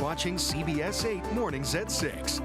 watching CBS 8 Mornings at 6.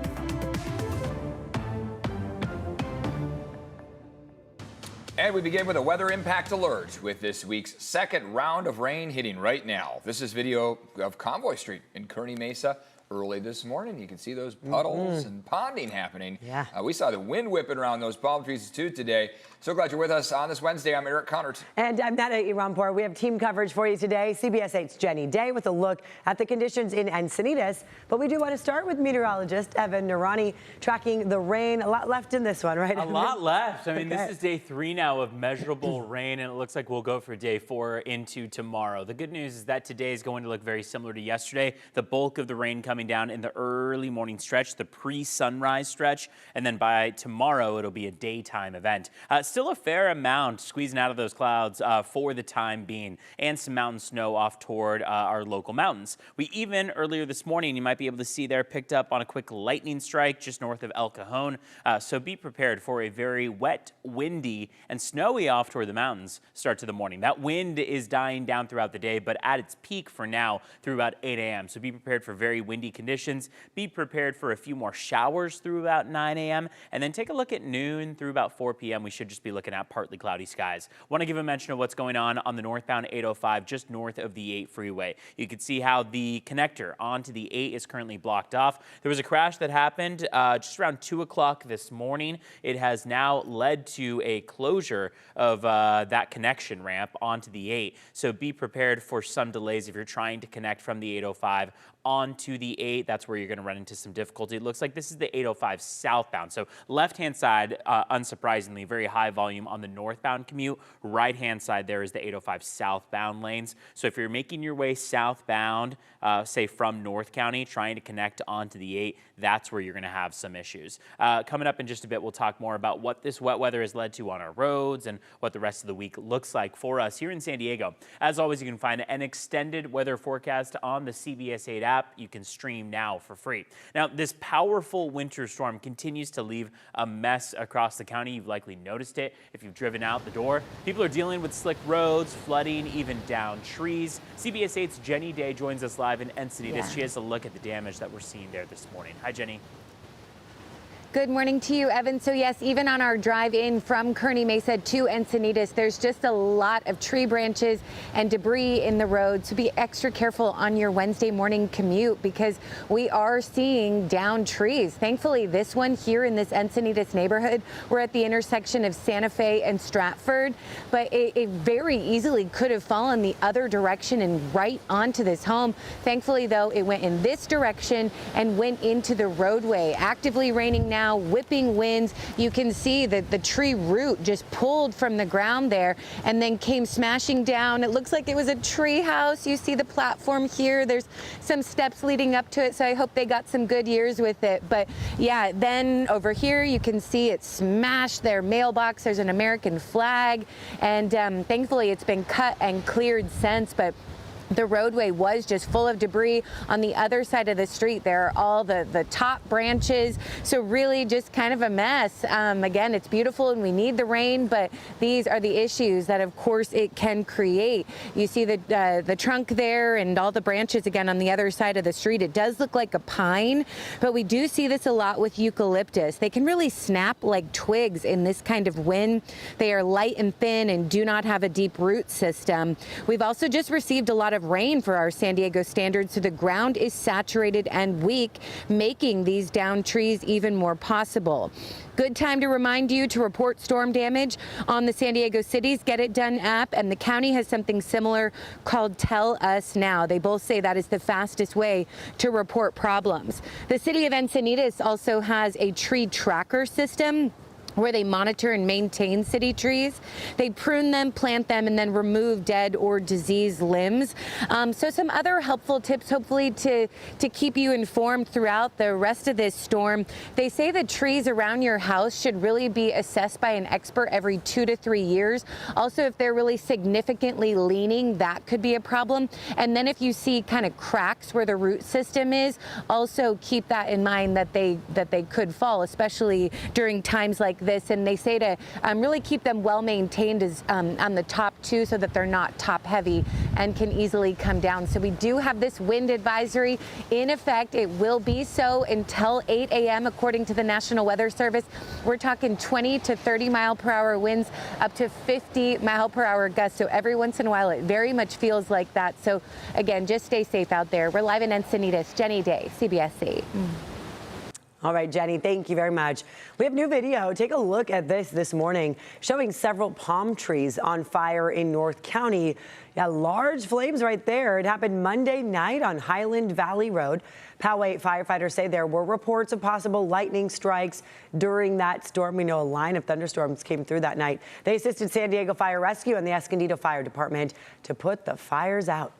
And we begin with a weather impact alert with this week's second round of rain hitting right now. This is video of Convoy Street in Kearney Mesa early this morning. You can see those puddles and ponding happening. Yeah. We saw the wind whipping around those palm trees too today. So glad you're with us on this Wednesday. I'm Eric Connert. And I'm Nana Iranpour. We have team coverage for you today. CBS 8's Jenny Day with a look at the conditions in Encinitas. But we do want to start with meteorologist Evan Narani tracking the rain. A lot left in this one, right? A lot left. I mean, Okay. This is day 3 now of measurable rain, and it looks like we'll go for day 4 into tomorrow. The good news is that today is going to look very similar to yesterday. The bulk of the rain coming down in the early morning stretch, the pre-sunrise stretch, and then by tomorrow it'll be a daytime event. Still a fair amount squeezing out of those clouds for the time being, and some mountain snow off toward our local mountains. We even earlier this morning, you might be able to see there, picked up on a quick lightning strike just north of El Cajon. So be prepared for a very wet, windy, and snowy off toward the mountains start to the morning. That wind is dying down throughout the day, but at its peak for now through about 8 a.m. So be prepared for very windy conditions. Be prepared for a few more showers through about 9 a.m. And then take a look at noon through about 4 p.m. We should just be looking at partly cloudy skies. Want to give a mention of what's going on the northbound 805 just north of the 8 freeway. You can see how the connector onto the 8 is currently blocked off. There was a crash that happened just around 2 o'clock this morning. It has now led to a closure of that connection ramp onto the 8. So be prepared for some delays if you're trying to connect from the 805 onto the 8. That's where you're going to run into some difficulty. It looks like this is the 805 southbound. So left-hand side, unsurprisingly, very high volume on the northbound commute. Right-hand side there is the 805 southbound lanes. So if you're making your way southbound, say from North County, trying to connect onto the 8, that's where you're going to have some issues. Coming up in just a bit, we'll talk more about what this wet weather has led to on our roads and what the rest of the week looks like for us here in San Diego. As always, you can find an extended weather forecast on the CBS 8 app. You can stream now for free. Now, this powerful winter storm continues to leave a mess across the county. You've likely noticed it if you've driven out the door. People are dealing with slick roads, flooding, even down trees. CBS 8's Jenny Day joins us live in Encinitas. Yeah. She has a look at the damage that we're seeing there this morning. Hi, Jenny. Good morning to you, Evan. So yes, even on our drive in from Kearney Mesa to Encinitas, there's just a lot of tree branches and debris in the road. So be extra careful on your Wednesday morning commute because we are seeing downed trees. Thankfully, this one here in this Encinitas neighborhood, we're at the intersection of Santa Fe and Stratford, but it very easily could have fallen the other direction and right onto this home. Thankfully, though, it went in this direction and went into the roadway. Actively raining now. Whipping winds. You can see that the tree root just pulled from the ground there and then came smashing down. It looks like it was a tree house. You see the platform here. There's some steps leading up to it, so I hope they got some good years with it. But yeah, then over here you can see it smashed their mailbox. There's an American flag, and thankfully it's been cut and cleared since, but the roadway was just full of debris. On the other side of the street, there are all the top branches. So really just kind of a mess. Again, it's beautiful and we need the rain, but these are the issues that of course it can create. You see the trunk there and all the branches again on the other side of the street. It does look like a pine, but we do see this a lot with eucalyptus. They can really snap like twigs in this kind of wind. They are light and thin and do not have a deep root system. We've also just received a lot of rain for our San Diego standards, so the ground is saturated and weak, making these downed trees even more possible. Good time to remind you to report storm damage on the San Diego City's Get It Done app, and the county has something similar called Tell Us Now. They both say that is the fastest way to report problems. The city of Encinitas also has a tree tracker system where they monitor and maintain city trees. They prune them, plant them, and then remove dead or diseased limbs. So some other helpful tips, hopefully, to keep you informed throughout the rest of this storm. They say the trees around your house should really be assessed by an expert every 2 to 3 years. Also, if they're really significantly leaning, that could be a problem. And then if you see kind of cracks where the root system is, also keep that in mind that they could fall, especially during times like this, and they say to really keep them well maintained on the top too, so that they're not top heavy and can easily come down. So we do have this wind advisory in effect. It will be so until 8 a.m. according to the National Weather Service. We're talking 20 to 30 mile per hour winds, up to 50 mile per hour gusts. So every once in a while, it very much feels like that. So again, just stay safe out there. We're live in Encinitas. Jenny Day, CBS 8. All right, Jenny, thank you very much. We have new video. Take a look at this morning, showing several palm trees on fire in North County. Yeah, large flames right there. It happened Monday night on Highland Valley Road. Poway firefighters say there were reports of possible lightning strikes during that storm. We know a line of thunderstorms came through that night. They assisted San Diego Fire Rescue and the Escondido Fire Department to put the fires out.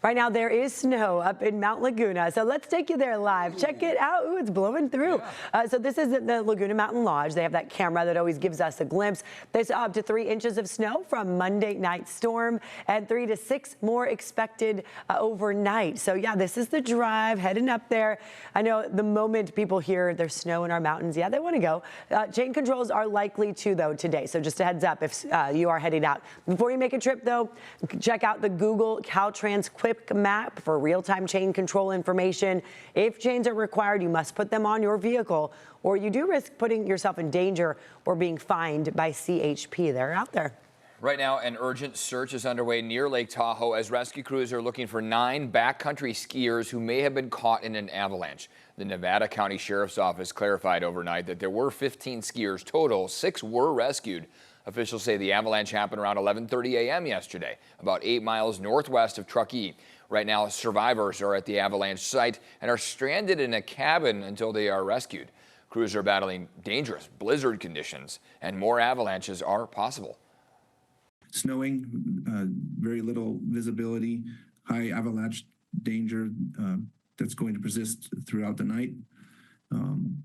Right now, there is snow up in Mount Laguna, so let's take you there live. Check it out. Ooh, it's blowing through. Yeah. So this is at the Laguna Mountain Lodge. They have that camera that always gives us a glimpse. They saw up to 3 inches of snow from Monday night storm, and 3 to 6 more expected overnight. So yeah, this is the drive heading up there. I know the moment people hear there's snow in our mountains, yeah, they want to go. Chain controls are likely to, though, today. So just a heads up if you are heading out. Before you make a trip, though, check out the Google Caltrans Quick Map for real-time chain control information. If chains are required, you must put them on your vehicle, or you do risk putting yourself in danger or being fined by CHP. They're out there. Right now, an urgent search is underway near Lake Tahoe as rescue crews are looking for 9 backcountry skiers who may have been caught in an avalanche. The Nevada County Sheriff's Office clarified overnight that there were 15 skiers total. 6 were rescued. Officials say the avalanche happened around 11:30 a.m. yesterday, about 8 miles northwest of Truckee. Right now, survivors are at the avalanche site and are stranded in a cabin until they are rescued. Crews are battling dangerous blizzard conditions, and more avalanches are possible. Snowing, very little visibility, high avalanche danger that's going to persist throughout the night.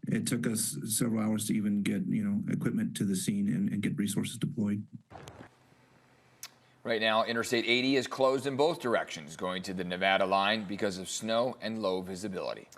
It took us several hours to even get, equipment to the scene and get resources deployed. Right now, Interstate 80 is closed in both directions, going to the Nevada line because of snow and low visibility.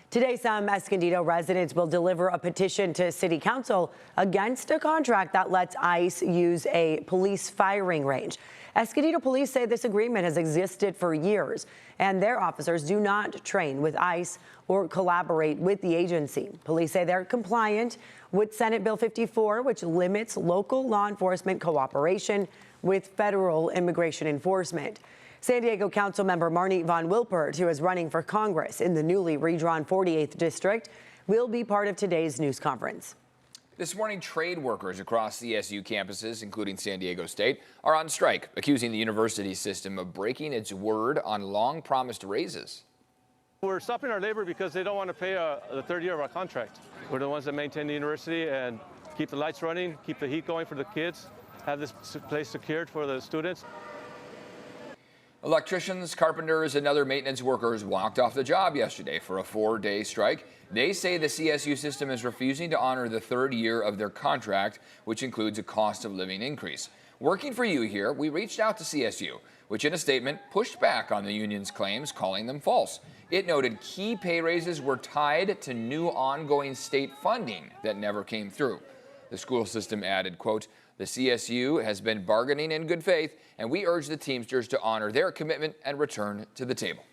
Today, some Escondido residents will deliver a petition to City Council against a contract that lets ICE use a police firing range. Escondido police say this agreement has existed for years, and their officers do not train with ICE or collaborate with the agency. Police say they're compliant with Senate Bill 54, which limits local law enforcement cooperation with federal immigration enforcement. San Diego Councilmember Marnie Von Wilpert, who is running for Congress in the newly redrawn 48th District, will be part of today's news conference. This morning, trade workers across CSU campuses, including San Diego State, are on strike, accusing the university system of breaking its word on long-promised raises. We're stopping our labor because they don't want to pay the third year of our contract. We're the ones that maintain the university and keep the lights running, keep the heat going for the kids, have this place secured for the students. Electricians, carpenters, and other maintenance workers walked off the job yesterday for a 4-day strike. They say the CSU system is refusing to honor the third year of their contract, which includes a cost of living increase. Working for you here, we reached out to CSU, which in a statement pushed back on the union's claims, calling them false. It noted key pay raises were tied to new ongoing state funding that never came through. The school system added, quote, "The CSU has been bargaining in good faith, and we urge the Teamsters to honor their commitment and return to the table."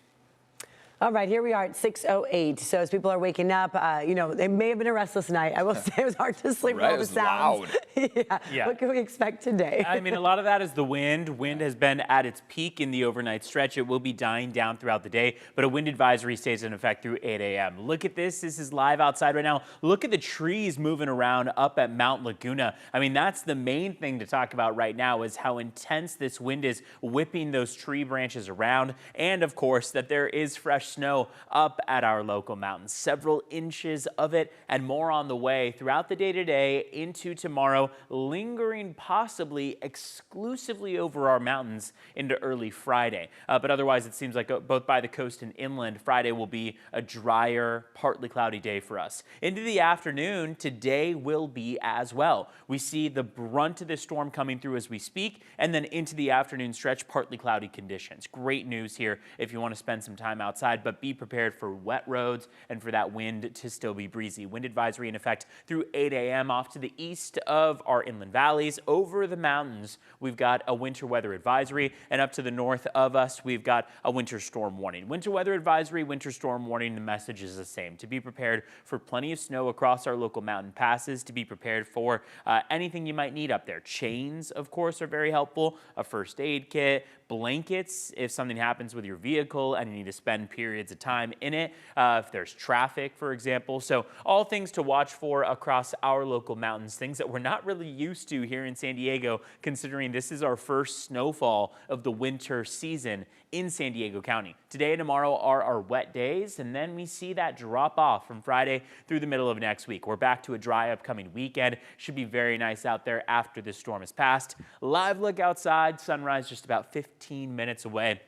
All right, here we are at 6:08. So as people are waking up, it may have been a restless night. I will say it was hard to sleep with all the sounds. Yeah. What can we expect today? I mean, a lot of that is the wind. Wind has been at its peak in the overnight stretch. It will be dying down throughout the day, but a wind advisory stays in effect through 8 a.m. Look at this. This is live outside right now. Look at the trees moving around up at Mount Laguna. I mean, that's the main thing to talk about right now is how intense this wind is whipping those tree branches around. And of course, that there is fresh snow up at our local mountains. Several inches of it and more on the way throughout the day today into tomorrow, lingering possibly exclusively over our mountains into early Friday. But otherwise, it seems like both by the coast and inland, Friday will be a drier, partly cloudy day for us. Into the afternoon, today will be as well. We see the brunt of this storm coming through as we speak, and then into the afternoon stretch, partly cloudy conditions. Great news here if you want to spend some time outside. side, but be prepared for wet roads and for that wind to still be breezy. Wind advisory in effect through 8 a.m. off to the east of our inland valleys. Over the mountains, we've got a winter weather advisory, and up to the north of us, we've got a winter storm warning. Winter weather advisory, winter storm warning, the message is the same. To be prepared for plenty of snow across our local mountain passes, to be prepared for anything you might need up there. Chains, of course, are very helpful. A first aid kit, blankets if something happens with your vehicle and you need to spend periods of time in it, if there's traffic, for example. So all things to watch for across our local mountains, things that we're not really used to here in San Diego, considering this is our first snowfall of the winter season in San Diego County. Today and tomorrow are our wet days, and then we see that drop off from Friday through the middle of next week. We're back to a dry upcoming weekend. Should be very nice out there after this storm has passed. Live look outside, sunrise just about 15 minutes away.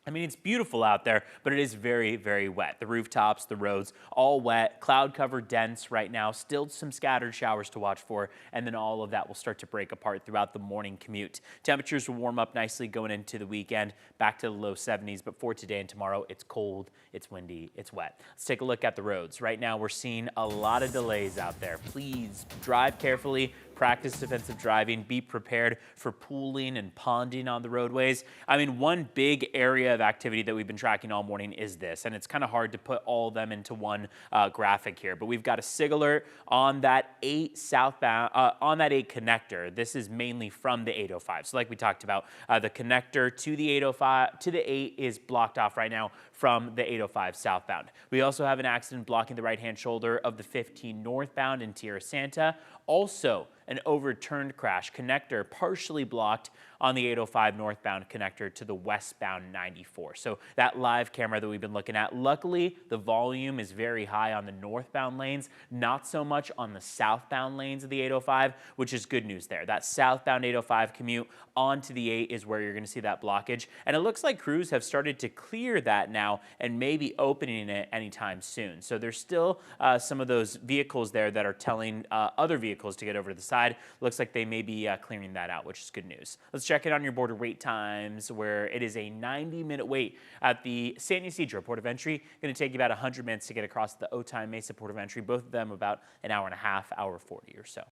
I mean, it's beautiful out there, but it is very, very wet. The rooftops, the roads, all wet, cloud cover dense right now, still some scattered showers to watch for, and then all of that will start to break apart throughout the morning commute. Temperatures will warm up nicely going into the weekend, back to the low 70s, but for today and tomorrow, it's cold, it's windy, it's wet. Let's take a look at the roads. Right now, we're seeing a lot of delays out there. Please drive carefully. Practice defensive driving, be prepared for pooling and ponding on the roadways. I mean, one big area of activity that we've been tracking all morning is this, and it's kind of hard to put all of them into one graphic here, but we've got a SIG alert on that 8 southbound, on that 8 connector. This is mainly from the 805. So like we talked about, the connector to the 805, to the 8 is blocked off right now from the 805 southbound. We also have an accident blocking the right-hand shoulder of the 15 northbound in Tierra Santa. Also, an overturned crash connector partially blocked on the 805 northbound connector to the westbound 94. So that live camera that we've been looking at, luckily the volume is very high on the northbound lanes, not so much on the southbound lanes of the 805, which is good news there. That southbound 805 commute onto the 8 is where you're going to see that blockage. And it looks like crews have started to clear that now and maybe opening it anytime soon. So there's still some of those vehicles there that are telling other vehicles to get over to the side. Looks like they may be clearing that out, which is good news. Let's check it on your border wait times, where it is a 90-minute wait at the San Ysidro port of entry. Going to take you about 100 minutes to get across the Otay Mesa port of entry. Both of them about an hour and a half, hour 40 or so.